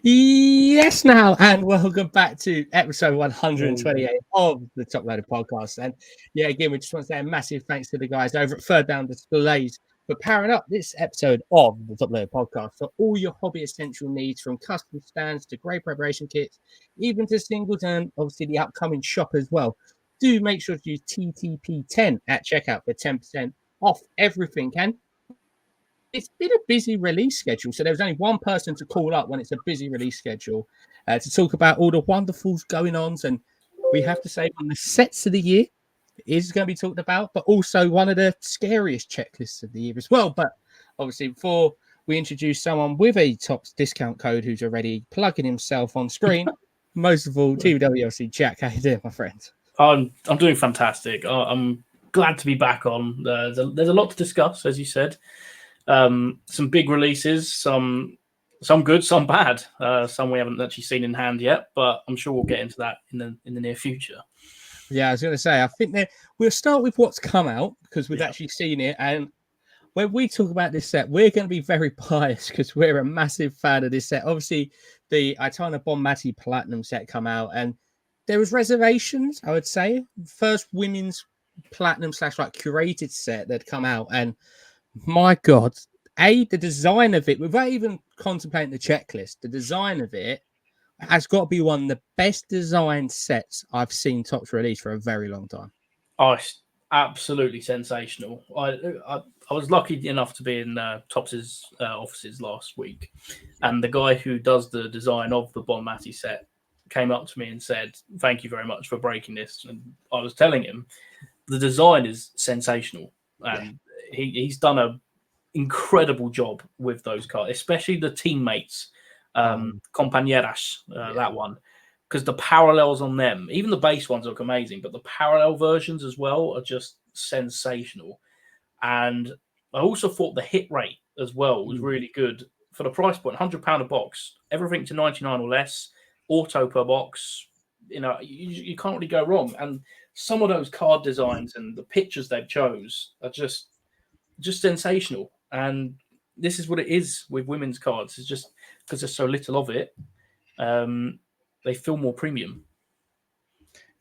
Yes, now, and welcome back to episode 128 of the Top Loader podcast. And yeah, again, we just want to say a massive thanks to the guys over at Third Down Displays for powering up this episode of the Top Loader podcast for all your hobby essential needs, from custom stands to grade preparation kits, even to singles, and obviously the upcoming shop as well. Do make sure to use TTP10 at checkout for 10% off everything. And it's been a busy release schedule, so there was only one person to call up when it's a busy release schedule to talk about all the wonderfuls going on. And we have to say, one of the sets of the year is going to be talked about, but also one of the scariest checklists of the year as well. But obviously, before we introduce someone with a top discount code who's already plugging himself on screen, most of all, TWLC Jack, how you doing, my friend? I'm doing fantastic. I'm glad to be back on. There's a lot to discuss, as you said. Some big releases, some good, some bad. Some we haven't actually seen in hand yet, but I'm sure we'll get into that in the near future. Yeah, I was going to say, I think that we'll start with what's come out because we've actually seen it. And when we talk about this set, we're going to be very biased because we're a massive fan of this set. Obviously, the Itana Bonmati Platinum set come out, and there was reservations, I would say. First women's platinum / like curated set that come out, and my God, the design of it, without even contemplating the checklist, the design of it has got to be one of the best designed sets I've seen Topps release for a very long time. Oh, it's absolutely sensational. I was lucky enough to be in Topps's offices last week, and the guy who does the design of the Bonmati set came up to me and said, "Thank you very much for breaking this." And I was telling him the design is sensational, and he's done an incredible job with those cards, especially the teammates, compañeras, that one, because the parallels on them, even the base ones look amazing, but the parallel versions as well are just sensational. And I also thought the hit rate as well was really good for the price point. £100 a box, everything to 99 or less, auto per box. You can't really go wrong. And some of those card designs and the pictures they've chose are just sensational. And this is what it is with women's cards. It's just because there's so little of it, they feel more premium.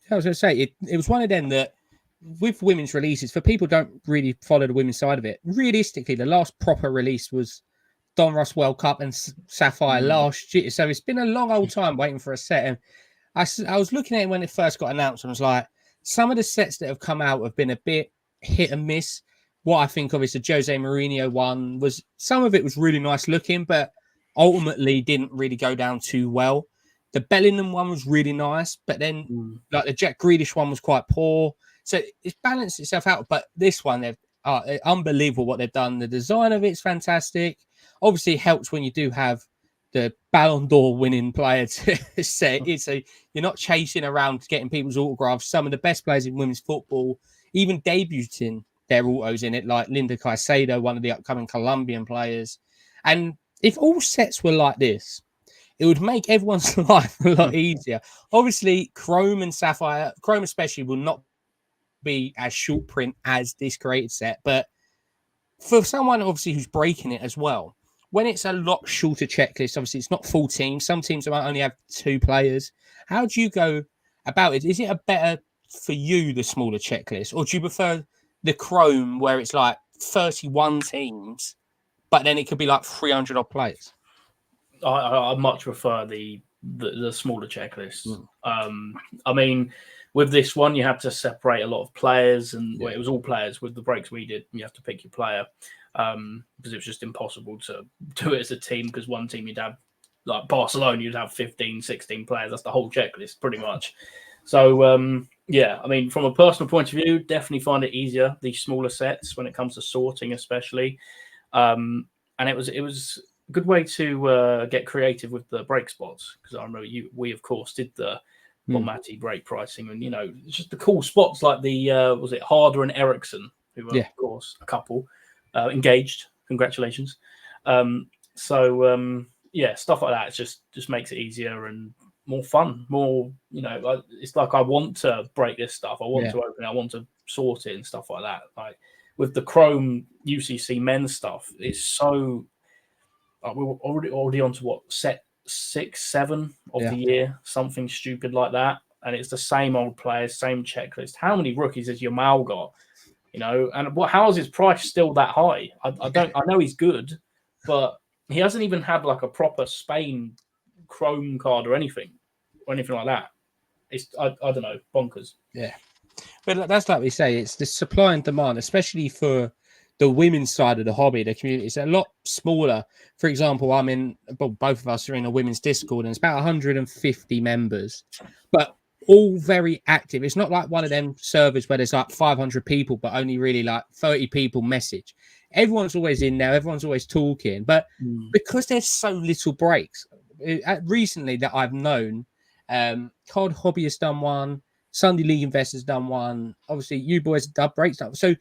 I was going to say, it was one of them that, with women's releases, for people who don't really follow the women's side of it, realistically, the last proper release was Donruss World Cup and Sapphire last year. So it's been a long old time waiting for a set. And I was looking at it when it first got announced and was like, some of the sets that have come out have been a bit hit and miss. What I think of is the Jose Mourinho one was, some of it was really nice looking, but ultimately didn't really go down too well. The Bellingham one was really nice, but then like the Jack Grealish one was quite poor. So it's balanced itself out. But this one, they've unbelievable what they've done. The design of it's fantastic. Obviously, it helps when you do have the Ballon d'Or winning player to set. You're not chasing around getting people's autographs. Some of the best players in women's football, even debuting their autos in it, like Linda Caicedo, one of the upcoming Colombian players. And if all sets were like this, it would make everyone's life a lot easier. Obviously, Chrome and Sapphire, Chrome especially, will not be as short print as this created set. But for someone, obviously, who's breaking it as well, when it's a lot shorter checklist, obviously, it's not full teams. Some teams might only have 2 players. How do you go about it? Is it a better for you, the smaller checklist, or do you prefer the Chrome where it's like 31 teams, but then it could be like 300 odd players? I much prefer the smaller checklists. I mean, with this one, you have to separate a lot of players, and it was all players. With the breaks we did, you have to pick your player because it was just impossible to do it as a team, because one team you'd have, like Barcelona, you'd have 15, 16 players. That's the whole checklist pretty much. So, I mean, from a personal point of view, definitely find it easier, these smaller sets, when it comes to sorting especially. And it was a good way to get creative with the break spots, because I remember we of course did the Bonmati break pricing, and it's just the cool spots like the was it Harder and Ericsson, who were of course a couple engaged. Congratulations. Stuff like that. It just makes it easier and more fun. More, it's like I want to break this stuff. I want to open it. I want to sort it and stuff like that. Like with the Chrome UCC men's stuff, it's so. We're already onto what set 6, 7 of Yeah. the year, something stupid like that. And it's the same old players, same checklist. How many rookies has Yamal got? You know, and how is his price still that high? I know he's good, but he hasn't even had like a proper Spain Chrome card or anything like that. I don't know, bonkers. Yeah. But that's like we say, it's the supply and demand, especially for the women's side of the hobby. The community is a lot smaller. For example, both of us are in a women's Discord, and it's about 150 members, but all very active. It's not like one of them servers where there's like 500 people, but only really like 30 people message. Everyone's always in there. Everyone's always talking, but because there's so little breaks, recently that I've known, COD Hobby has done one. Sunday League Investors done one. Obviously, you boys have done breaks. So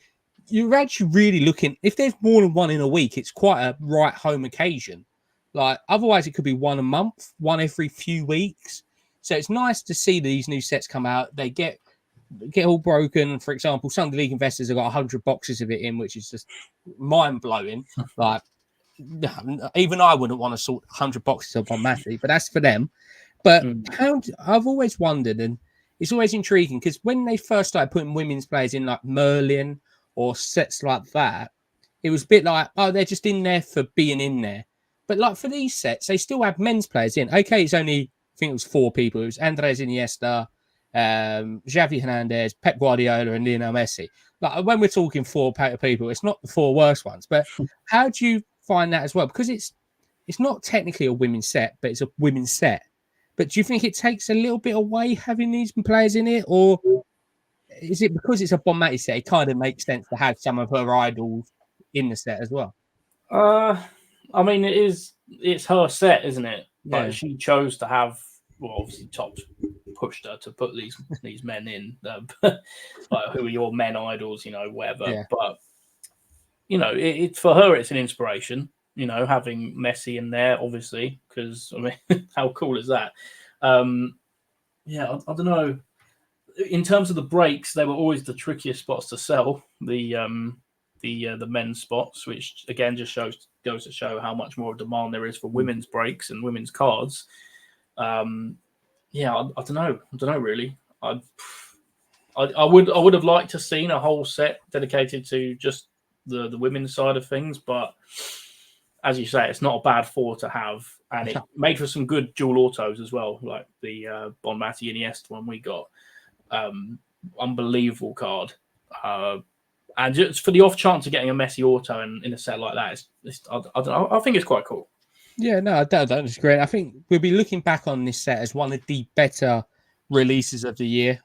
you're actually really looking. If there's more than one in a week, it's quite a right home occasion. Like otherwise, it could be one a month, one every few weeks. So it's nice to see these new sets come out. They get all broken. For example, Sunday League Investors have got 100 boxes of it in, which is just mind blowing. Like even I wouldn't want to sort 100 boxes up on Matty, but that's for them. But I've always wondered, and it's always intriguing because when they first started putting women's players in like Merlin or sets like that, it was a bit like, oh, they're just in there for being in there. But like for these sets, they still have men's players in. Okay, it's only, I think it was 4 people. It was Andres Iniesta, Xavi Hernandez, Pep Guardiola, and Lionel Messi. Like when we're talking 4 people, it's not the 4 worst ones. But how do you find that as well? Because it's not technically a women's set, but it's a women's set. But do you think it takes a little bit away having these players in it, or is it because it's a Bonmati set? It kind of makes sense to have some of her idols in the set as well. I mean, it's her set, isn't it? Yeah. But she chose to have. Well, obviously, Topps pushed her to put these men in. Like, who are your men idols? You know, whatever. Yeah. But you know, it's for her. It's an inspiration. You know, having Messi in there, obviously, because I mean, how cool is that? Yeah, I don't know. In terms of the breaks, they were always the trickiest spots to sell. The men's spots, which again just goes to show how much more demand there is for women's breaks and women's cards. Yeah, I don't know. I don't know really. I would have liked to seen a whole set dedicated to just the women's side of things, but as you say, it's not a bad 4 to have, and it made for some good dual autos as well, like the Bonmati Iniesta one we got. Unbelievable card. And just for the off chance of getting a Messi auto in a set like that, I don't know. I think it's quite cool. Yeah, no, I don't disagree. I think we'll be looking back on this set as one of the better releases of the year.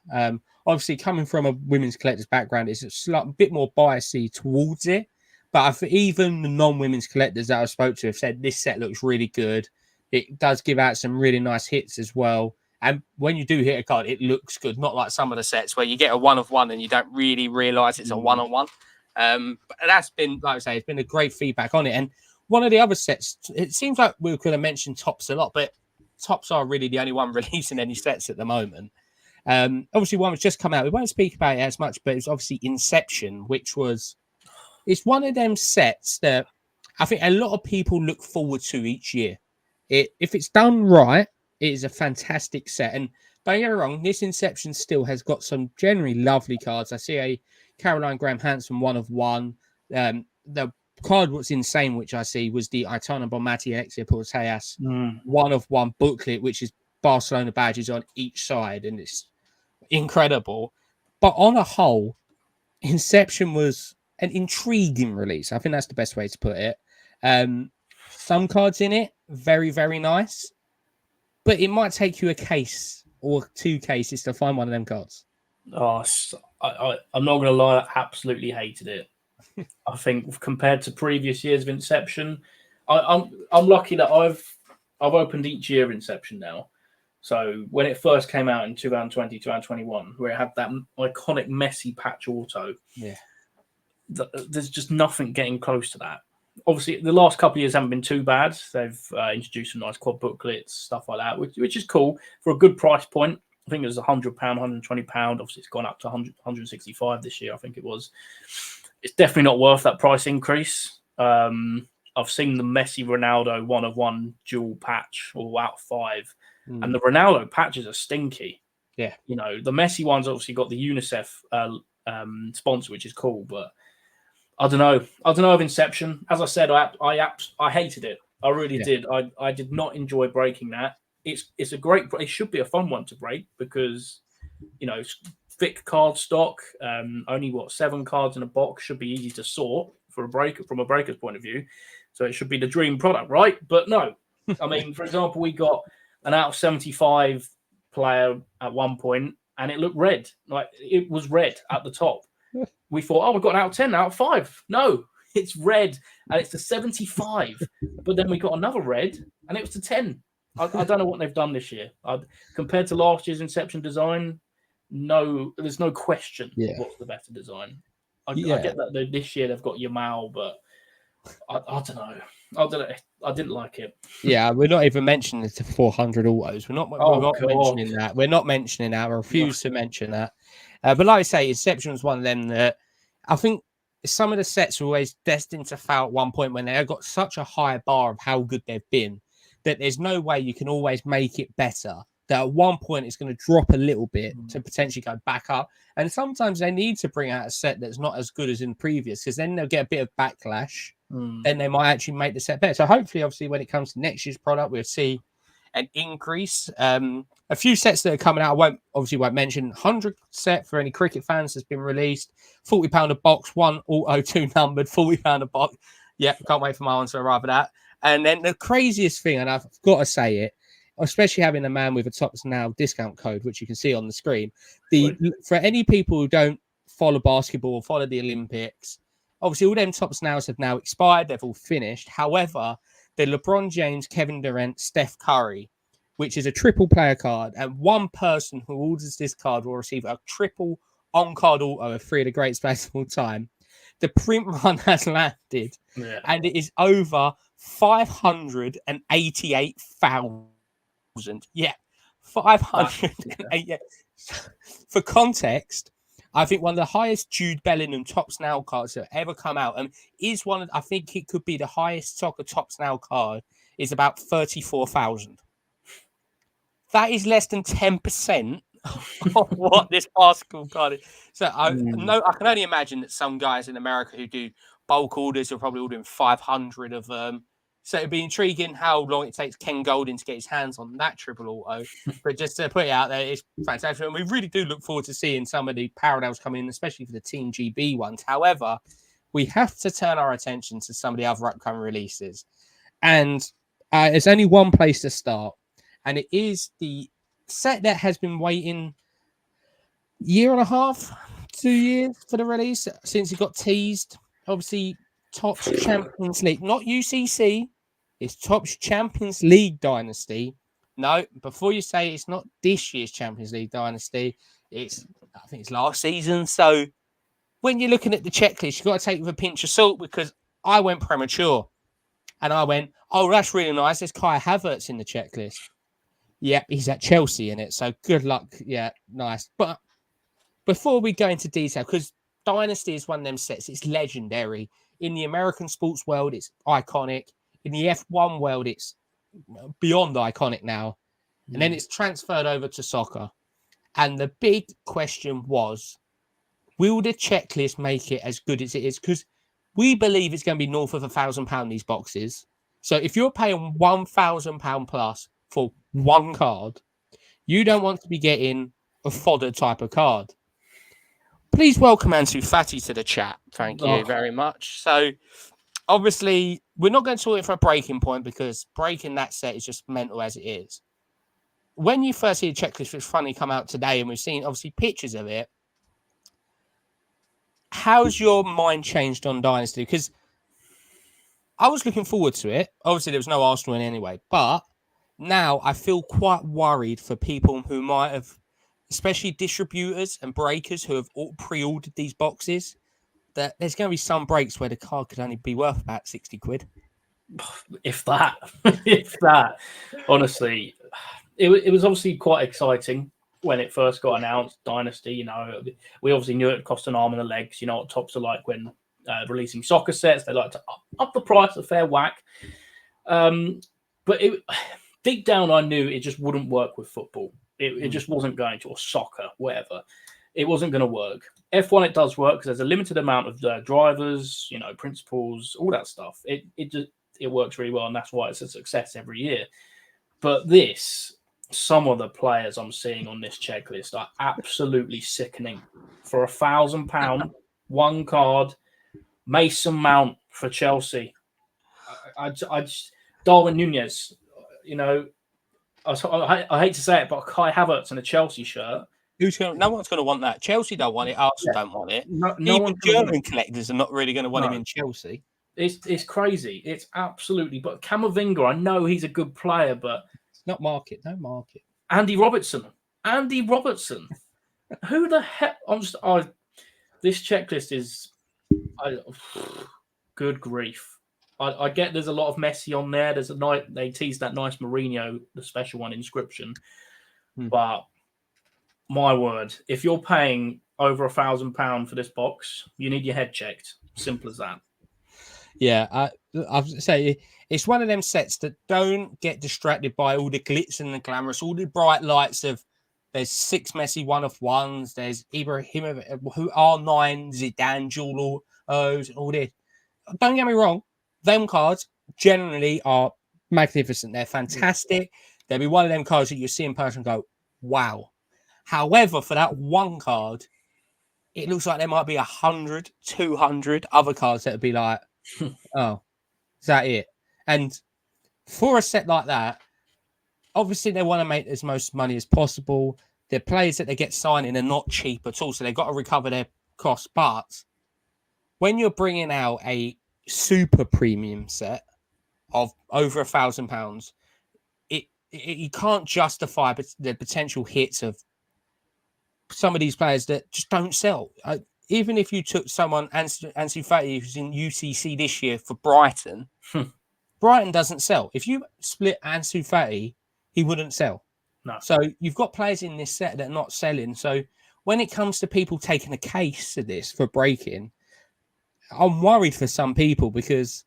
Obviously, coming from a women's collector's background, it's a bit more biasy towards it. But even the non-women's collectors that I spoke to have said this set looks really good. It does give out some really nice hits as well. And when you do hit a card, it looks good. Not like some of the sets where you get a 1 of 1 and you don't really realise it's a 1 on 1. But that's been, like I say, it's been a great feedback on it. And one of the other sets, it seems like we could have mentioned Topps a lot, but Topps are really the only one releasing any sets at the moment. Obviously, one was just come out. We won't speak about it as much, but it's obviously Inception, which was, it's one of them sets that I think a lot of people look forward to each year. If it's done right, it is a fantastic set. And don't get me wrong, this Inception still has got some generally lovely cards. I see a Caroline Graham Hanson 1 of 1. The card what's insane, which I see, was the Aitana Bonmati Alexia Putellas 1 of 1 booklet, which is Barcelona badges on each side, and it's incredible. But on a whole, Inception was an intriguing release. I think that's the best way to put it. Some cards in it, very, very nice. But it might take you a case or 2 cases to find one of them cards. Oh, I'm not going to lie, I absolutely hated it. I think compared to previous years of Inception, I'm lucky that I've opened each year Inception now. So when it first came out in 2020, 2021, where it had that iconic Messi patch auto, there's just nothing getting close to that. Obviously, the last couple of years haven't been too bad. They've introduced some nice quad booklets, stuff like that, which is cool for a good price point. I think it was £100, £120. Obviously, it's gone up to 165 this year, I think it was. It's definitely not worth that price increase. I've seen the Messi Ronaldo 1-of-1 dual patch or out of 5, and the Ronaldo patches are stinky. Yeah, you know, the Messi one's obviously got the UNICEF sponsor, which is cool, but I don't know. I don't know of Inception. As I said, I hated it. I really did. I did not enjoy breaking that. It's a great. It should be a fun one to break because, you know, thick card stock. Only 7 cards in a box, should be easy to sort for a breaker from a breaker's point of view. So it should be the dream product, right? But no. I mean, for example, we got an out of 75 player at one point, and it looked red. Like it was red at the top. We thought, oh, we've got an out of 10, out of 5. No, it's red, and it's the 75. But then we got another red, and it was the 10. I don't know what they've done this year. Compared to last year's Inception design, no, there's no question what's the better design. I get that this year they've got Yamal, but I don't know. I didn't like it. Yeah, we're not even mentioning the 400 autos. We're not mentioning that. We're not mentioning that. We refuse to mention that. But like I say, Inception was one of them that I think some of the sets were always destined to fail at one point when they got such a high bar of how good they've been that there's no way you can always make it better. That at one point it's going to drop a little bit to potentially go back up. And sometimes they need to bring out a set that's not as good as in previous because then they'll get a bit of backlash. Then they might actually make the set better. So hopefully, obviously, when it comes to next year's product, we'll see an increase. A few sets that are coming out, I won't mention. 100 set for any cricket fans has been released. £40 a box, 1 auto, 2 numbered, £40 a box. Yeah, can't wait for my one to arrive at that. And then the craziest thing, and I've got to say it, especially having a man with a Tops Now discount code, which you can see on the screen. For any people who don't follow basketball or follow the Olympics, obviously all them Tops Nows have now expired. They've all finished. However, the LeBron James, Kevin Durant, Steph Curry, which is a triple player card, and one person who orders this card will receive a triple on-card auto of 3 of the greatest players of all time. The print run has landed, and it is over 588,000. Yeah, 508. For context, I think one of the highest Jude Bellingham Tops Now cards that have ever come out, and is one of, I think it could be the highest soccer Tops Now card, is about 34,000. That is less than 10% of what this basketball card is. So I can only imagine that some guys in America who do bulk orders are probably ordering 500 of them. So it'd be intriguing how long it takes Ken Golding to get his hands on that triple auto. But just to put it out there, it's fantastic. And we really do look forward to seeing some of the parallels come in, especially for the Team GB ones. However, we have to turn our attention to some of the other upcoming releases. And there's only one place to start. And it is the set that has been waiting 1.5 years, 2 years for the release since it got teased. Obviously, Topps Champions League, not UCC. It's Topps Champions League Dynasty. No, before you say it's not this year's Champions League Dynasty, I think it's last season. So when you're looking at the checklist, you've got to take it with a pinch of salt because I went premature. And I went, oh, that's really nice. There's Kai Havertz in the checklist. Yep, he's at Chelsea in it. So good luck. Yeah, nice. But before we go into detail, because Dynasty is one of them sets, it's legendary. In the American sports world, it's iconic. In the F1 world, it's beyond iconic now. And then it's transferred over to soccer. And the big question was, will the checklist make it as good as it is? Because we believe it's going to be north of £1,000, these boxes. So if you're paying £1,000 plus for one card, you don't want to be getting a fodder type of card. Please welcome Dynsaty to the chat. Thank you very much. So obviously, we're not going to talk it for a breaking point because breaking that set is just mental as it is. When you first see the checklist, which finally come out today, and we've seen obviously pictures of it, how's your mind changed on Dynasty? Because I was looking forward to it. Obviously, there was no Arsenal in anyway, but now I feel quite worried for people who might have, especially distributors and breakers who have pre-ordered these boxes, that there's going to be some breaks where the card could only be worth about 60 quid. If that. If that. Honestly, it was obviously quite exciting when it first got announced, Dynasty. You know, we obviously knew it would cost an arm and a leg. You know what Tops are like when releasing soccer sets. They like to up the price a fair whack. But deep down, I knew it just wouldn't work with football. It just wasn't going to, or soccer, whatever. It wasn't going to work. F1, it does work because there's a limited amount of drivers, principals, all that stuff. It works really well, and that's why it's a success every year. But some of the players I'm seeing on this checklist are absolutely sickening. For £1,000, one card, Mason Mount for Chelsea. I just Darwin Nunez, I hate to say it, but Kai Havertz in a Chelsea shirt. No one's going to want that. Chelsea don't want it. Arsenal don't want it. No Even German collectors are not really going to want him in Chelsea. It's crazy. It's absolutely. But Camavinga, I know he's a good player, but it's not market. No market. Andy Robertson. Who the heck? This checklist is. Good grief. I get there's a lot of Messi on there. They teased that nice Mourinho, the special one inscription. But my word, if you're paying over £1,000 for this box, you need your head checked. Simple as that. Yeah, I've say it's one of them sets that don't get distracted by all the glitz and the glamorous, all the bright lights of. There's 6 Messi 1-of-1s. There's Ibrahim who R9, Zidane, Jewel, all this. Don't get me wrong. Them cards generally are magnificent. They're fantastic. They'll be one of them cards that you see in person and go, wow. However, for that one card, it looks like there might be 100, 200 other cards that would be like, oh, is that it? And for a set like that, obviously they want to make as most money as possible. The players that they get signing are not cheap at all, so they've got to recover their costs. But when you're bringing out a super premium set of over £1,000, you can't justify the potential hits of some of these players that just don't sell. Even if you took someone, Ansu Fati, who's in UCC this year for Brighton, Brighton doesn't sell. If you split Ansu Fati, he wouldn't sell. No. So you've got players in this set that are not selling. So when it comes to people taking a case of this for breaking, I'm worried for some people because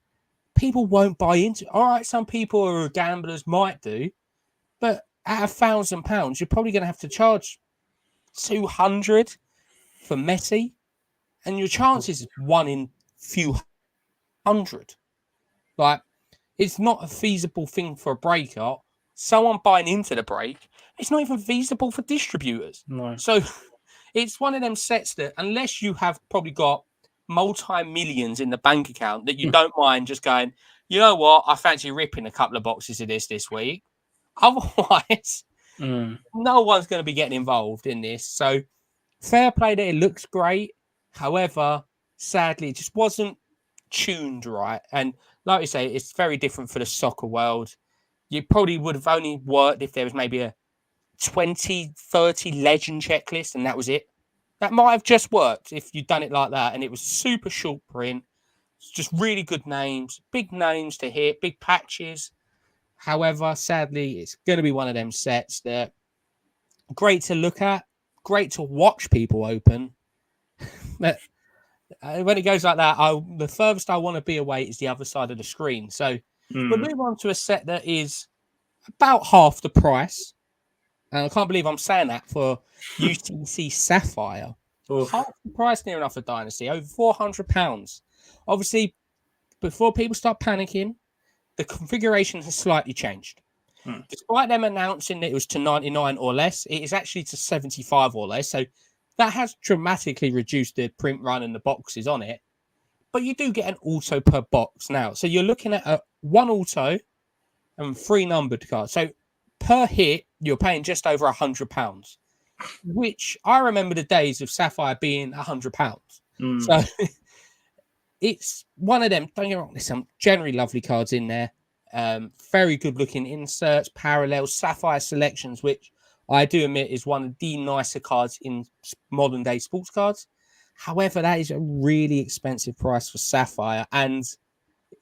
people won't buy into it. All right, some people who are gamblers might do, but at £1,000, you're probably going to have to charge 200 for Messi, and your chances is 1 in few hundred. Like, it's not a feasible thing for a breaker. Someone buying into the break, it's not even feasible for distributors. No. So it's one of them sets that unless you have probably got multi-millions in the bank account that you don't mind just going, you know what, I fancy ripping a couple of boxes of this week. Otherwise, no one's going to be getting involved in this. So fair play that it looks great. However, sadly, it just wasn't tuned right. And like you say, it's very different for the soccer world. You probably would have only worked if there was maybe a 20, 30 legend checklist and that was it. That might have just worked if you'd done it like that and it was super short print. It's just really good names, big names to hit, big patches. However, sadly, it's going to be one of them sets that great to look at, great to watch people open. But when it goes like that, the furthest I want to be away is the other side of the screen. So we'll move on to a set that is about half the price. And I can't believe I'm saying that for UTC Sapphire. Half the price near enough for Dynasty, over £400. Obviously, before people start panicking, the configuration has slightly changed. Despite them announcing that it was to 99 or less, it is actually to 75 or less. So that has dramatically reduced the print run and the boxes on it. But you do get an auto per box now. So you're looking at one auto and 3 numbered cards. So per hit, you're paying just over £100, which I remember the days of Sapphire being £100. So it's one of them. Don't get me wrong, there's some generally lovely cards in there. Very good looking inserts, parallels, Sapphire selections, which I do admit is one of the nicer cards in modern day sports cards. However, that is a really expensive price for Sapphire. And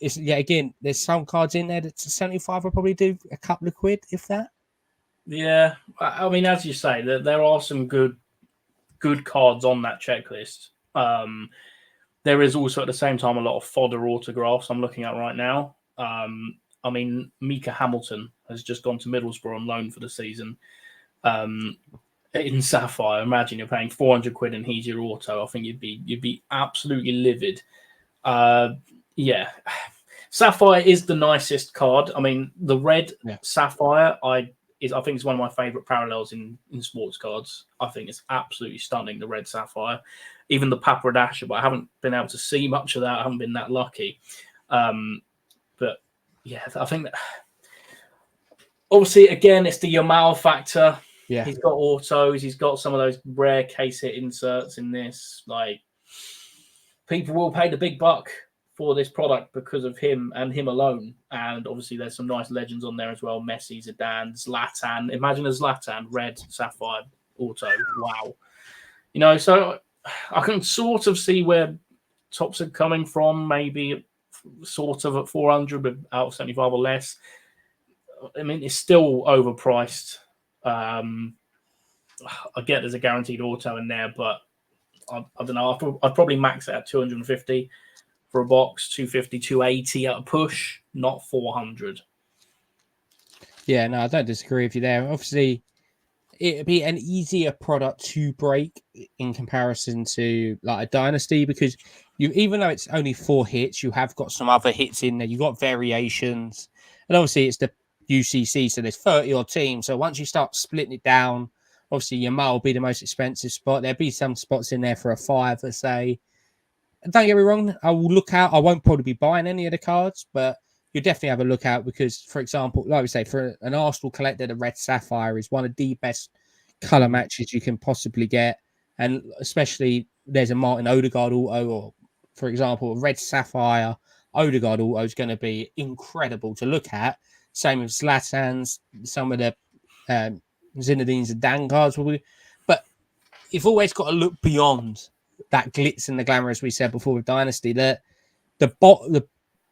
it's, again, there's some cards in there that 75 will probably do a couple of quid, if that. Yeah, I mean, as you say, there are some good cards on that checklist. there is also at the same time a lot of fodder autographs I'm looking at right now. I mean, Mika Hamilton has just gone to Middlesbrough on loan for the season. In Sapphire, imagine you're paying 400 quid and he's your auto. I think you'd be absolutely livid. Yeah, Sapphire is the nicest card. I mean, the red Sapphire, I think it's one of my favourite parallels in sports cards. I think it's absolutely stunning, the red Sapphire. Even the Papradasha, but I haven't been able to see much of that. I haven't been that lucky. But yeah, I think that obviously, again, it's the Yamal factor. Yeah, he's got autos. He's got some of those rare case hit inserts in this. Like, people will pay the big buck for this product because of him and him alone. And obviously, there's some nice legends on there as well. Messi, Zidane, Zlatan. Imagine a Zlatan red Sapphire auto. Wow. You know, so I can sort of see where tops are coming from. Maybe sort of at 400, but out of 75 or less. I mean, it's still overpriced. I get there's a guaranteed auto in there, but I don't know. I'd probably max it at 250 for a box, 250, 280 at a push, not 400. Yeah, no, I don't disagree with you there. Obviously, it'd be an easier product to break in comparison to like a Dynasty, because even though it's only 4 hits, you have got some other hits in there. You've got variations, and obviously it's the UCC, so there's 30 odd teams. So once you start splitting it down, obviously Yamal will be the most expensive spot. There'll be some spots in there for a 5, let's say. Don't get me wrong, I will look out. I won't probably be buying any of the cards, but you definitely have a look out because, for example, like we say, for an Arsenal collector, the red Sapphire is one of the best colour matches you can possibly get. And especially there's a Martin Odegaard auto, or for example, a red Sapphire Odegaard auto is going to be incredible to look at. Same with Zlatan's, some of the Zinedine Zidane cards will be. But you've always got to look beyond that glitz and the glamour, as we said before with Dynasty.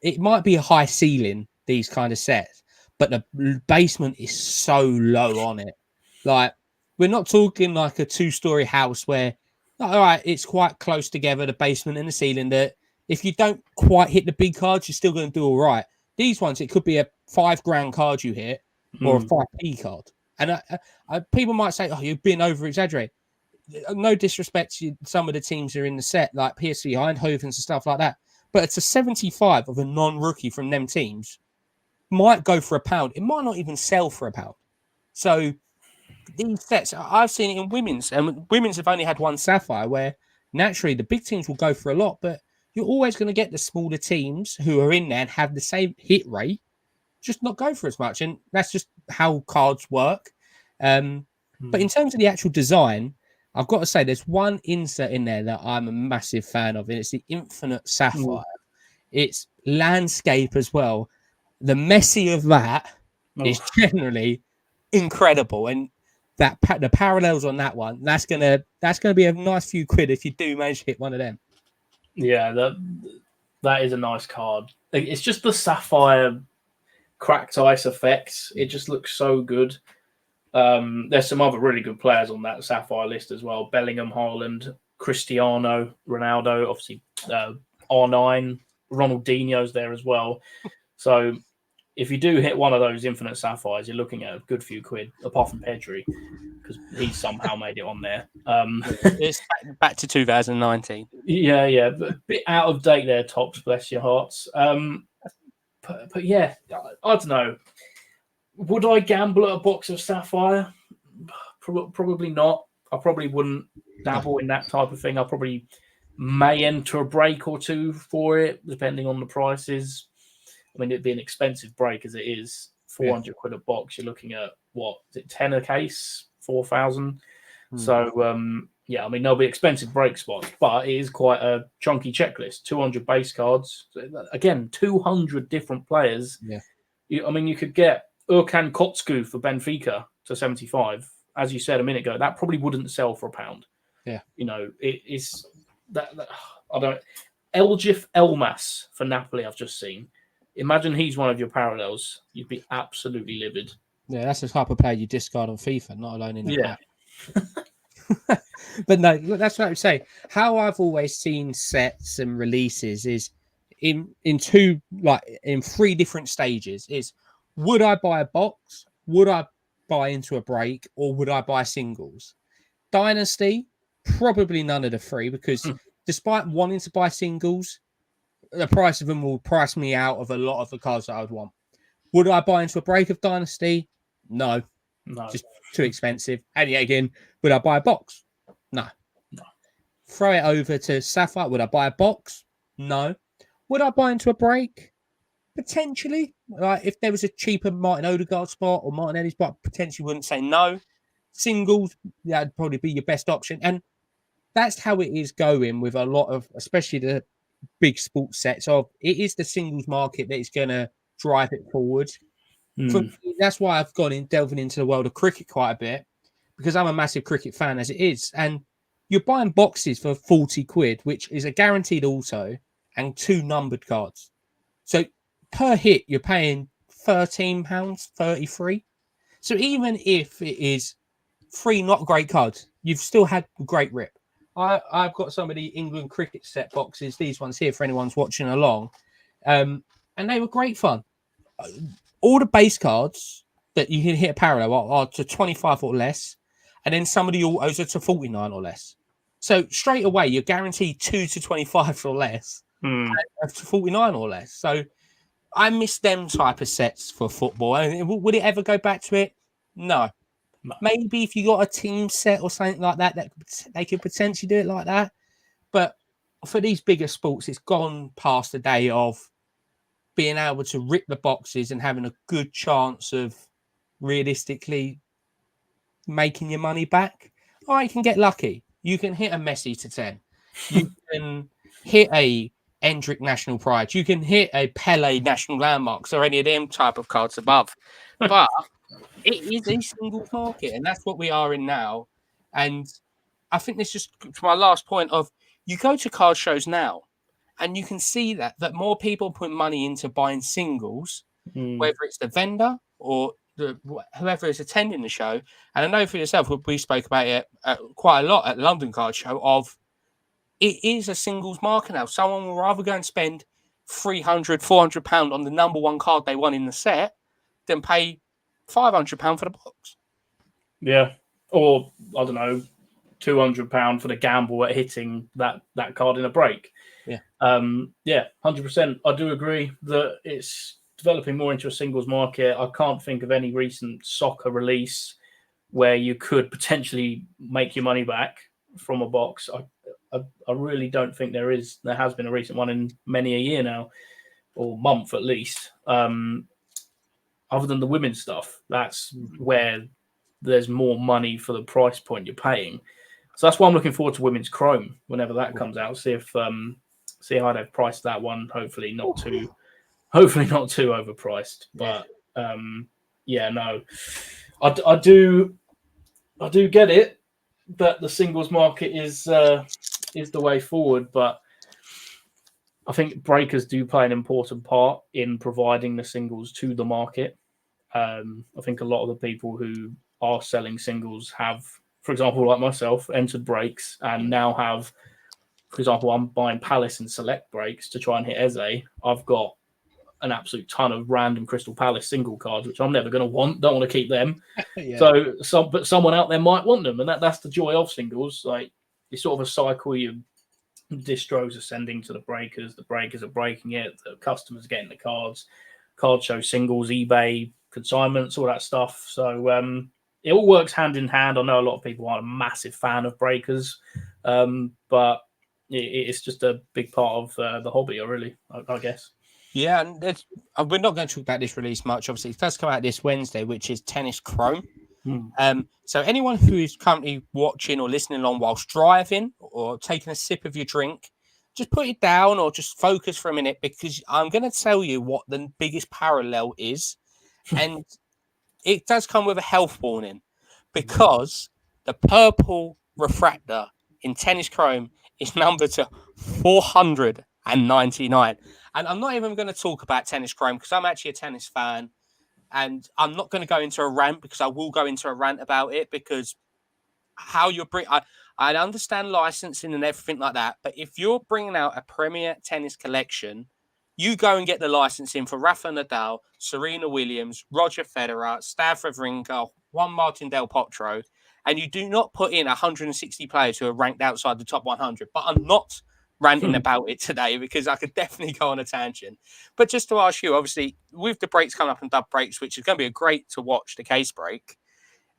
It might be a high ceiling, these kind of sets, but the basement is so low on it. Like, we're not talking like a 2-story house where, all right, it's quite close together, the basement and the ceiling, that if you don't quite hit the big cards, you're still going to do all right. These ones, it could be a $5,000 card you hit or a 5p card. And people might say, oh, you've been over exaggerating. No disrespect to some of the teams that are in the set, like PSV Eindhoven and stuff like that. But it's a 75 of a non-rookie from them teams. Might go for £1. It might not even sell for £1. So these sets, I've seen it in women's, and women's have only had one Sapphire, where naturally the big teams will go for a lot, but you're always going to get the smaller teams who are in there and have the same hit rate, just not go for as much. And that's just how cards work. But in terms of the actual design, I've got to say there's one insert in there that I'm a massive fan of, and it's the Infinite Sapphire. It's landscape as well. The Messi of that is generally incredible, and that the parallels on that one, that's gonna be a nice few quid if you do manage to hit one of them. Yeah, that is a nice card. It's just the Sapphire cracked ice effect. It just looks so good. There's some other really good players on that Sapphire list as well. Bellingham, Haaland, Cristiano, Ronaldo, obviously R9, Ronaldinho's there as well. So if you do hit one of those Infinite Sapphires, you're looking at a good few quid, apart from Pedri, because he somehow made it on there. It's back to 2019. Yeah, but a bit out of date there, Tops, bless your hearts. But yeah, I don't know. Would I gamble at a box of Sapphire? Probably not. I probably wouldn't dabble in that type of thing. I probably may enter a break or two for it, depending on the prices. I mean, it'd be an expensive break as it is. 400 quid a box. You're looking at, what, is it 10 a case? 4,000? So, yeah, I mean, there'll be expensive break spots, but it is quite a chunky checklist. 200 base cards. Again, 200 different players. Yeah. I mean, you could get Urkan Kotsku for Benfica to 75. As you said a minute ago, that probably wouldn't sell for £1. Yeah. You know, it is that I don't. Eljif Elmas for Napoli, I've just seen. Imagine he's one of your parallels. You'd be absolutely livid. Yeah, that's the type of player you discard on FIFA, not alone in the pack. But no, that's what I would say. How I've always seen sets and releases is in two, like in three different stages. Is would I buy a box? Would I buy into a break? Or would I buy singles? Dynasty, probably none of the three, because despite wanting to buy singles, the price of them will price me out of a lot of the cards that I would want. Would I buy into a break of Dynasty? No, just too expensive. And yet again, would I buy a box? No. Throw it over to Sapphire. Would I buy a box? No. Would I buy into a break? Potentially. Like if there was a cheaper Martin Odegaard spot or Martinelli spot, potentially wouldn't say no. Singles, that'd probably be your best option. And that's how it is going with a lot of, especially the big sports sets of, it is the singles market that is going to drive it forward. That's why I've gone in delving into the world of cricket quite a bit, because I'm a massive cricket fan as it is. And you're buying boxes for 40 quid, which is a guaranteed auto and 2 numbered cards. So per hit, you're paying £13, 33. So even if it is 3 not great cards, you've still had a great rip. I've got some of the England cricket set boxes, these ones here for anyone's watching along. And they were great fun. All the base cards that you can hit a parallel are to 25 or less. And then some of the autos are to 49 or less. So straight away, you're guaranteed 2 to 25 or less, to 49 or less. So I miss them type of sets for football. And would it ever go back to it? No. Maybe if you got a team set or something like that, they could potentially do it like that. But for these bigger sports, it's gone past the day of being able to rip the boxes and having a good chance of realistically making your money back. Or you can get lucky. You can hit a Messi to 10. You can hit a Endrick National Pride. You can hit a Pele National Landmarks or any of them type of cards above. But it is a singles market, and that's what we are in now. And I think this just to my last point of, you go to card shows now and you can see that more people put money into buying singles, whether it's the vendor or whoever is attending the show. And I know for yourself, we spoke about it quite a lot at the London Card Show, of it is a singles market now. Someone will rather go and spend £300, £400 on the number one card they want in the set than pay £500 for the box. Yeah. Or, I don't know, £200 for the gamble at hitting that card in a break. Yeah. 100%. I do agree that it's developing more into a singles market. I can't think of any recent soccer release where you could potentially make your money back from a box. I really don't think there is. There has been a recent one in many a year now, or month at least. Other than the women's stuff, that's where there's more money for the price point you're paying. So that's why I'm looking forward to Women's Chrome whenever that comes out. See how they've priced that one. Hopefully not too overpriced. But no, I do get it that the singles market is the way forward, but I think breakers do play an important part in providing the singles to the market. I think a lot of the people who are selling singles have, for example, like myself, entered breaks and now have, for example, I'm buying Palace and Select breaks to try and hit Eze. I've got an absolute ton of random Crystal Palace single cards, which I'm never going to want. Don't want to keep them. But someone out there might want them, and that's the joy of singles. Like, it's sort of a cycle. You distros are sending to the breakers are breaking it, the customers are getting the cards, card show singles, eBay consignments, all that stuff. So it all works hand in hand. I know a lot of people aren't a massive fan of breakers, but it's just a big part of the hobby, I guess. Yeah, and we're not going to talk about this release much. Obviously, it does come out this Wednesday, which is Tennis Chrome. So anyone who is currently watching or listening along whilst driving or taking a sip of your drink, just put it down or just focus for a minute, because I'm going to tell you what the biggest parallel is. And it does come with a health warning, because the purple refractor in Tennis Chrome is numbered to 499. And I'm not even going to talk about Tennis Chrome because I'm actually a tennis fan. And I'm not going to go into a rant, because I will go into a rant about it, because how you're bring. I understand licensing and everything like that, but if you're bringing out a premier tennis collection, you go and get the licensing for Rafa Nadal, Serena Williams, Roger Federer, Stav Wawrinka, Juan Martin Del Potro, and you do not put in 160 players who are ranked outside the top 100. But I'm not ranting about it today because I could definitely go on a tangent. But just to ask you, obviously, with the breaks coming up and dub breaks, which is going to be a great to watch, the case break,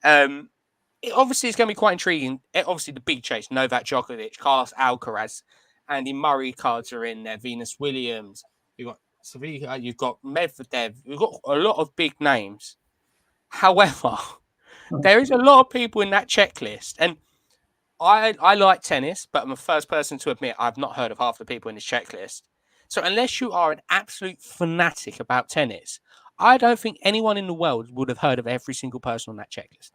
obviously it's going to be quite intriguing. Obviously, the big chase, Novak Djokovic, Carlos Alcaraz, Andy Murray cards are in there, Venus Williams. You've got Sevilla, you've got Medvedev, you've got a lot of big names. However, there is a lot of people in that checklist. And I like tennis, but I'm the first person to admit I've not heard of half the people in this checklist. So unless you are an absolute fanatic about tennis, I don't think anyone in the world would have heard of every single person on that checklist.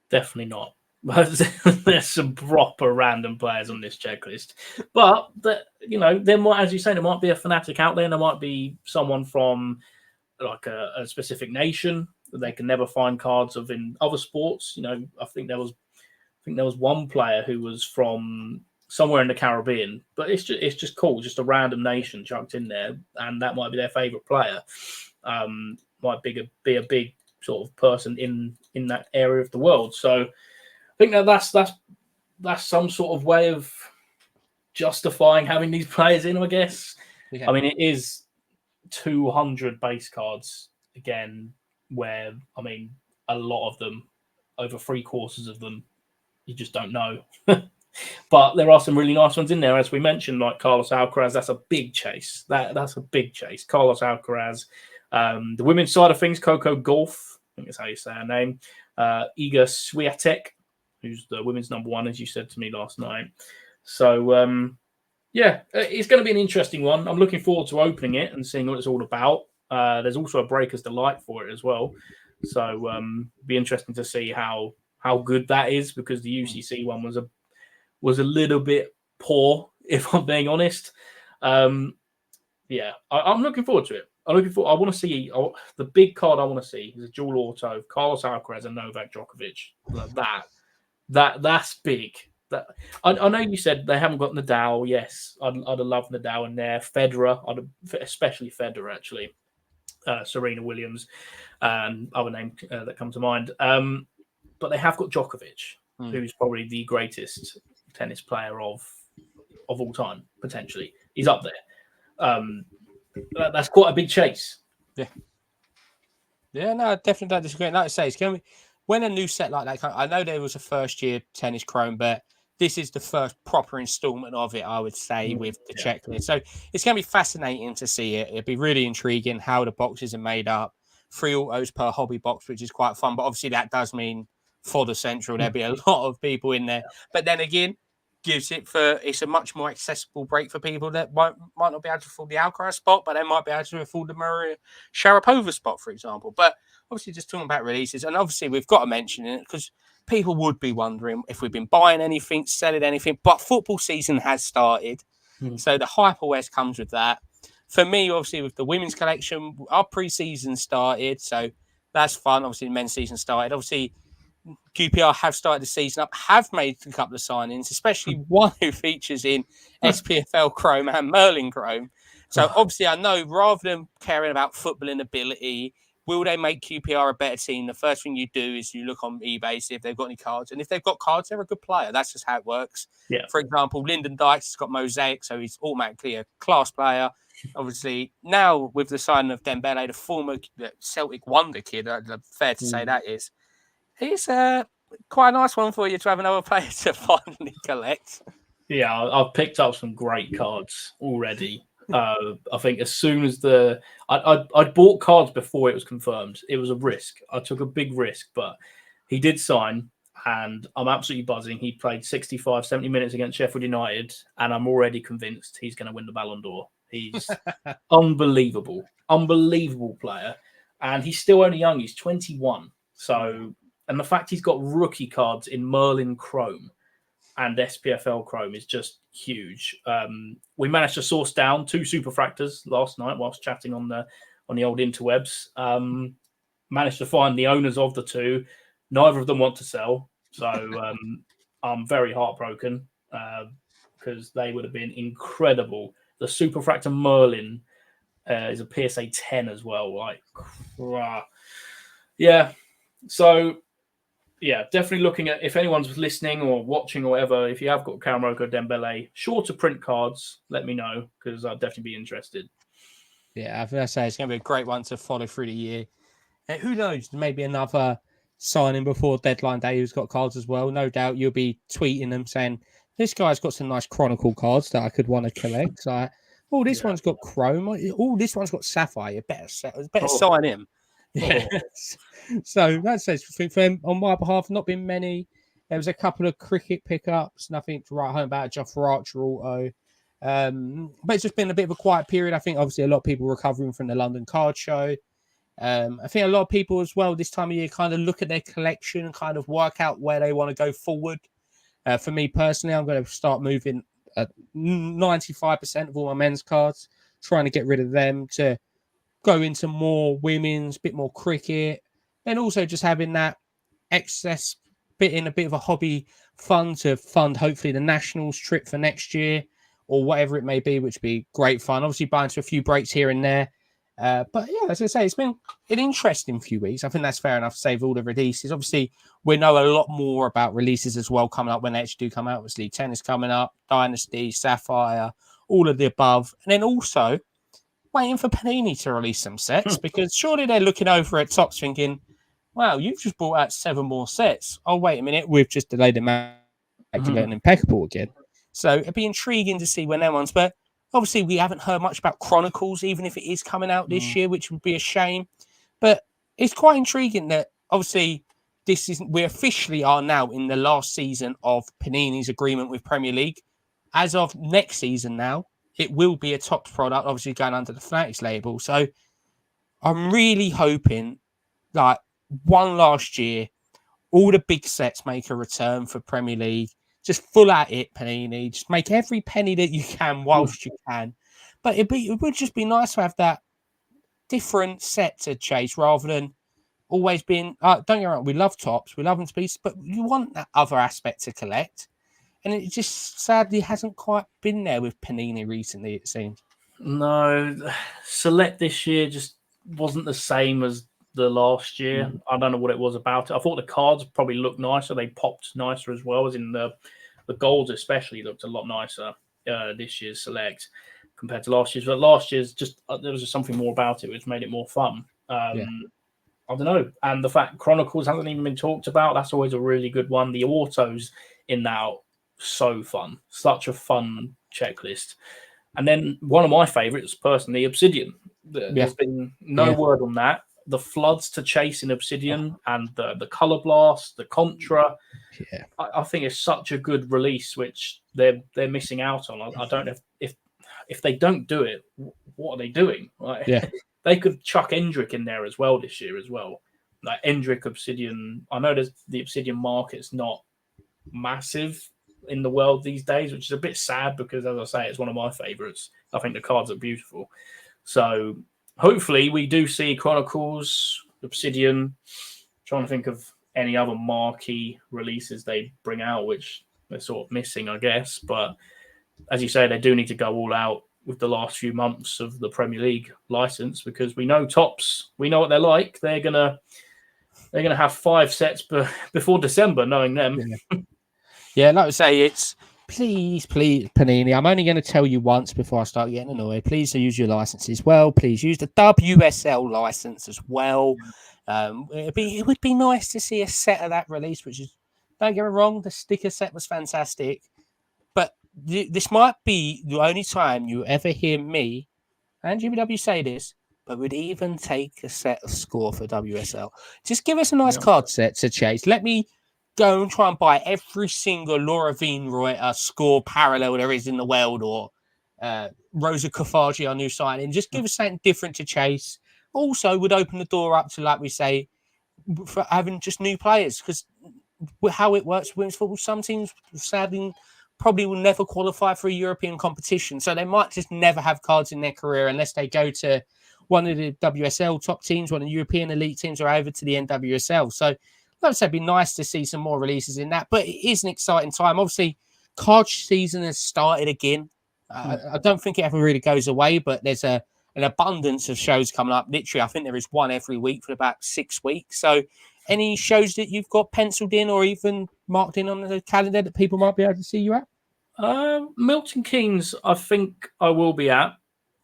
Definitely not. There's some proper random players on this checklist, but there might, as you say, there might be a fanatic out there, and there might be someone from like a specific nation that they can never find cards of in other sports. I think there was one player who was from somewhere in the Caribbean, but it's just cool, just a random nation chucked in there, and that might be their favorite player. Might be a big sort of person in that area of the world. So I think that's some sort of way of justifying having these players in, I guess. Yeah. I mean, it is 200 base cards again, where a lot of them, over 3/4 of them, you just don't know. But there are some really nice ones in there, as we mentioned, like Carlos Alcaraz. That's a big chase. That's a big chase. Carlos Alcaraz. The women's side of things, Coco Gauff, I think that's how you say her name. Iga Swiatek, who's the women's number 1, as you said to me last night. So, it's going to be an interesting one. I'm looking forward to opening it and seeing what it's all about. There's also a Breakers Delight for it as well. So, be interesting to see how good that is, because the UCC one was a little bit poor, if I'm being honest. I'm looking forward to it. I want to see the big card. I want to see is a dual auto of Carlos Alcaraz and Novak Djokovic. That's big. That I know you said they haven't got Nadal. Yes, I'd have loved Nadal in there. Federer, especially Federer actually. Serena Williams, and other names that come to mind. But they have got Djokovic, who's probably the greatest tennis player of all time. Potentially, he's up there. That's quite a big chase. Yeah, no, I definitely don't disagree. Like I say, it's going to be, when a new set like that comes, I know there was a first-year tennis Chrome, but this is the first proper installment of it, I would say, with the checklist. So it's going to be fascinating to see it. It'll be really intriguing how the boxes are made up. 3 autos per hobby box, which is quite fun. But obviously that does mean for the Central, there'll be a lot of people in there. Yeah. But then again, it's a much more accessible break for people that might not be able to afford the Alcaraz spot, but they might be able to afford the Maria Sharapova spot, for example. But obviously just talking about releases, and obviously we've got to mention it because people would be wondering if we've been buying anything, selling anything, but football season has started. So the Hyper West comes with that. For me, obviously, with the women's collection, our pre-season started, so that's fun. Obviously, the men's season started. Obviously, QPR have started the season up, have made a couple of signings, especially one who features in SPFL Chrome and Merlin Chrome. So obviously, I know rather than caring about footballing ability, will they make QPR a better team? The first thing you do is you look on eBay, see if they've got any cards. And if they've got cards, they're a good player. That's just how it works. Yeah. For example, Lyndon Dykes has got Mosaic, so he's automatically a class player. Obviously, now with the signing of Dembele, the former Celtic wonder kid, fair to say that is, it's quite a nice one for you to have another player to finally collect. Yeah, I've picked up some great cards already. I think as soon as I'd bought cards before it was confirmed. It was a risk. I took a big risk, but he did sign, and I'm absolutely buzzing. He played 65, 70 minutes against Sheffield United, and I'm already convinced he's going to win the Ballon d'Or. He's unbelievable player, and he's still only young. He's 21. So, and the fact he's got rookie cards in Merlin Chrome and SPFL Chrome is just huge. We managed to source down 2 Superfractors last night whilst chatting on the old interwebs. Managed to find the owners of the 2. Neither of them want to sell. So I'm very heartbroken because they would have been incredible. The Superfractor Merlin is a PSA 10 as well. Like, yeah. So, yeah, definitely looking at, if anyone's listening or watching or whatever, if you have got Karamoko Dembele, sure to print cards, let me know because I'd definitely be interested. Yeah, I think I say it's going to be a great one to follow through the year. And who knows, maybe another signing before deadline day who's got cards as well. No doubt you'll be tweeting them saying, this guy's got some nice Chronicle cards that I could want to collect. So, oh, this one's got Chrome. Oh, this one's got Sapphire. You better sign him. Yeah. So that's it. On my behalf, not been many. There was a couple of cricket pickups, nothing to write home about. Jeff Archer auto. But it's just been a bit of a quiet period. I think obviously a lot of people recovering from the London card show. I think a lot of people as well this time of year kind of look at their collection and kind of work out where they want to go forward. For me personally, I'm going to start moving 95% of all my men's cards, trying to get rid of them to go into more women's, bit more cricket, and also just having that excess bit in a bit of a hobby fund to fund hopefully the Nationals trip for next year or whatever it may be, which would be great fun. Obviously buying to a few breaks here and there. But yeah, as I say, it's been an interesting few weeks. I think that's fair enough to say with all the releases. Obviously, we know a lot more about releases as well coming up when they actually do come out. Obviously, Tennis coming up, Dynasty, Sapphire, all of the above. And then also waiting for Panini to release some sets because surely they're looking over at Topps thinking, wow, you've just brought out 7 more sets. Oh, wait a minute, we've just delayed them activating Impeccable again. So it'd be intriguing to see when that one's. But obviously, we haven't heard much about Chronicles, even if it is coming out this year, which would be a shame. But it's quite intriguing that obviously we officially are now in the last season of Panini's agreement with Premier League. As of next season now, it will be a Topps product, obviously going under the Fanatics label. So I'm really hoping that one last year, all the big sets make a return for Premier League. Just full at it, Panini. Just make every penny that you can whilst you can. But it would just be nice to have that different set to chase rather than always being... don't get me wrong, we love Topps, we love them to pieces, but you want that other aspect to collect. And it just sadly hasn't quite been there with Panini recently, it seems. No, Select this year just wasn't the same as the last year. I don't know what it was about it. I thought the cards probably looked nicer. They popped nicer as well, as in the golds especially looked a lot nicer this year's Select compared to last year's. But last year's just there was just something more about it which made it more fun. I don't know. And the fact Chronicles hasn't even been talked about, that's always a really good one. The autos in that are so fun. Such a fun checklist. And then one of my favourites, personally, Obsidian. There's been no word on that. The floods to chase in Obsidian and the Color Blast, the Contra. Yeah. I think it's such a good release, which they're missing out on. I don't know if they don't do it, what are they doing? Like, they could chuck Endrick in there as well this year as well. Like Endrick, Obsidian. I know the Obsidian market's not massive in the world these days, which is a bit sad because, as I say, it's one of my favourites. I think the cards are beautiful. So hopefully we do see Chronicles, Obsidian. Trying to think of any other marquee releases they bring out, which they're sort of missing, I guess. But as you say, they do need to go all out with the last few months of the Premier League license because we know Topps, we know what they're like. They're gonna have 5 sets before December, knowing them. Yeah, like I say, it's please, Panini. I'm only going to tell you once before I start getting annoyed. Please use your license as well. Please use the WSL license as well. It would be nice to see a set of that release, which is, don't get me wrong, the sticker set was fantastic. But this might be the only time you ever hear me and GBW say this, but would even take a set of Score for WSL. Just give us a nice card set to chase. Let me go and try and buy every single Laura Wienreuter Score parallel there is in the world, or Rosa Kafaji, our new signing. Just give us something different to chase. Also, would open the door up to, like we say, for having just new players, because how it works with women's football, some teams sadly probably will never qualify for a European competition, so they might just never have cards in their career unless they go to one of the WSL top teams, one of the European elite teams, or over to the NWSL. So like I said, it'd be nice to see some more releases in that. But it is an exciting time. Obviously, card season has started again. I don't think it ever really goes away, but there's an abundance of shows coming up. Literally, I think there is one every week for about 6 weeks. So any shows that you've got penciled in or even marked in on the calendar that people might be able to see you at? Milton Keynes, I think I will be at.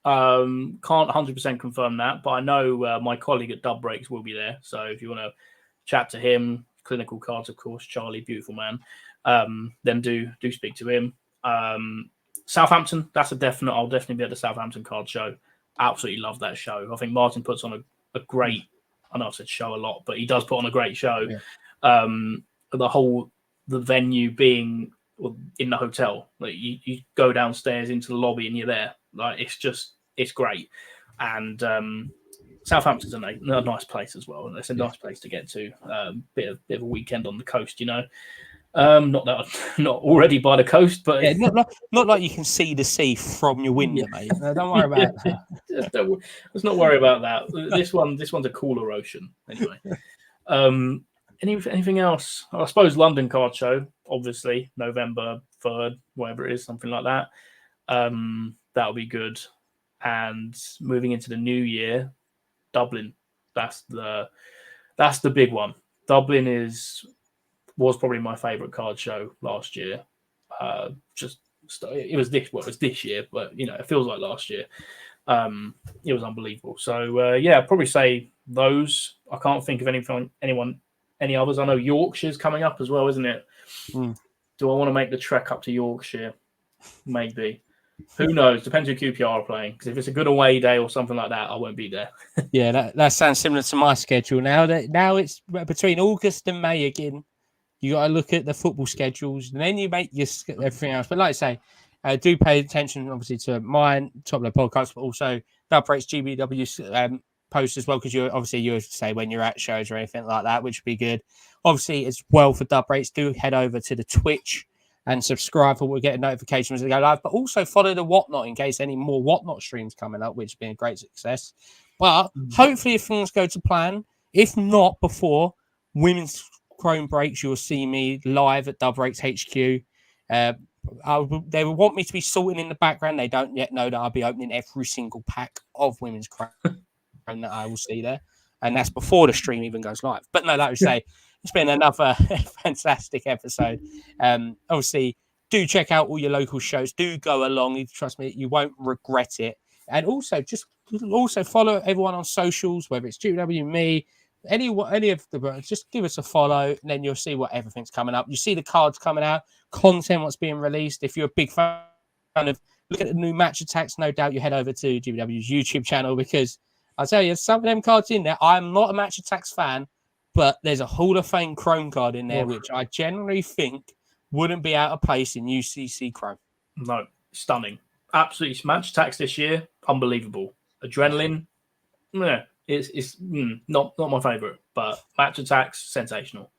Can't 100% confirm that, but I know my colleague at Dub Breaks will be there. So if you want to chat to him, Clinical Cards, of course, Charlie, beautiful man, then do speak to him. Southampton, that's a definite. I'll definitely be at the Southampton card show. Absolutely love that show. I think Martin puts on a great, I know I've said show a lot, but he does put on a great show. Yeah. The venue being in the hotel, like you go downstairs into the lobby and you're there. Like it's great. And Southampton's a nice place as well. It's a nice place to get to. Bit of a weekend on the coast, you know. Not already by the coast, but yeah, not like you can see the sea from your window, mate. No, don't worry about that. Let's not worry about that. This one's a cooler ocean anyway. Anything else? I suppose London Card Show, obviously November 3rd, whatever it is, something like that. That'll be good. And moving into the new year, Dublin. That's the big one. Dublin was probably my favourite card show last year. It was this year, but you know, it feels like last year. It was unbelievable. So I'd probably say those. I can't think of any others. I know Yorkshire's coming up as well, isn't it? Do I want to make the trek up to Yorkshire? Maybe. Who knows? Depends who QPR are playing. Because if it's a good away day or something like that, I won't be there. Yeah, that sounds similar to my schedule now. Now it's between August and May again. You got to look at the football schedules, and then you make your everything else. But like I say, do pay attention, obviously, to mine, Top Level Podcast, but also Dub Breaks GBW post as well, because you say when you're at shows or anything like that, which would be good. Obviously, as well for Dub Breaks, do head over to the Twitch and subscribe for we'll get notifications as they go live. But also follow the Whatnot in case any more Whatnot streams coming up, which has been a great success. But hopefully, if things go to plan, if not before Women's Chrome breaks, you'll see me live at Dub Breaks HQ. They will want me to be sorting in the background. They don't yet know that I'll be opening every single pack of Women's Chrome that I will see there. And that's before the stream even goes live. But no, like I say, it's been another fantastic episode. Obviously, do check out all your local shows. Do go along. Trust me, you won't regret it. And also, just follow everyone on socials, whether it's GW, me, any of the, just give us a follow, and then you'll see what everything's coming up. You see the cards coming out, content, what's being released. If you're a big fan of look at the new match attacks, no doubt you head over to GW's YouTube channel, because I'll tell you, some of them cards in there, I'm not a match attacks fan, but there's a Hall of Fame Chrome card in there, which I generally think wouldn't be out of place in UCC Chrome. No, stunning. Absolutely. Match attacks this year, unbelievable. Adrenaline, it's not my favourite, but match attacks, sensational.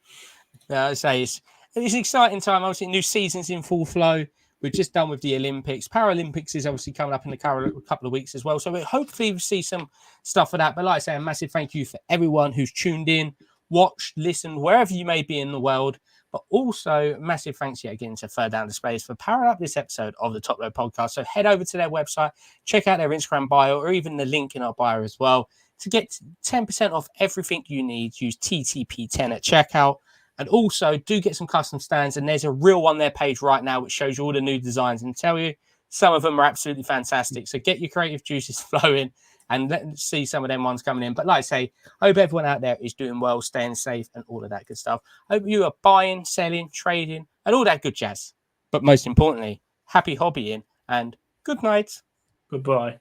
I say it's an exciting time. Obviously, new season's in full flow. We're just done with the Olympics. Paralympics is obviously coming up in a couple of weeks as well. So hopefully we'll see some stuff for that. But like I say, a massive thank you for everyone who's tuned in, watched, listened, wherever you may be in the world. But also massive thanks yet again to Third Down Displays for powering up this episode of the Top Load Podcast. So head over to their website, check out their Instagram bio, or even the link in our bio as well. To get 10% off everything you need, use TTP10 at checkout. And also do get some custom stands. And there's a reel on their page right now which shows you all the new designs, and tell you some of them are absolutely fantastic. So get your creative juices flowing and let's see some of them ones coming in. But like I say, I hope everyone out there is doing well, staying safe, and all of that good stuff. Hope you are buying, selling, trading, and all that good jazz. But most importantly, happy hobbying, and good night. Goodbye.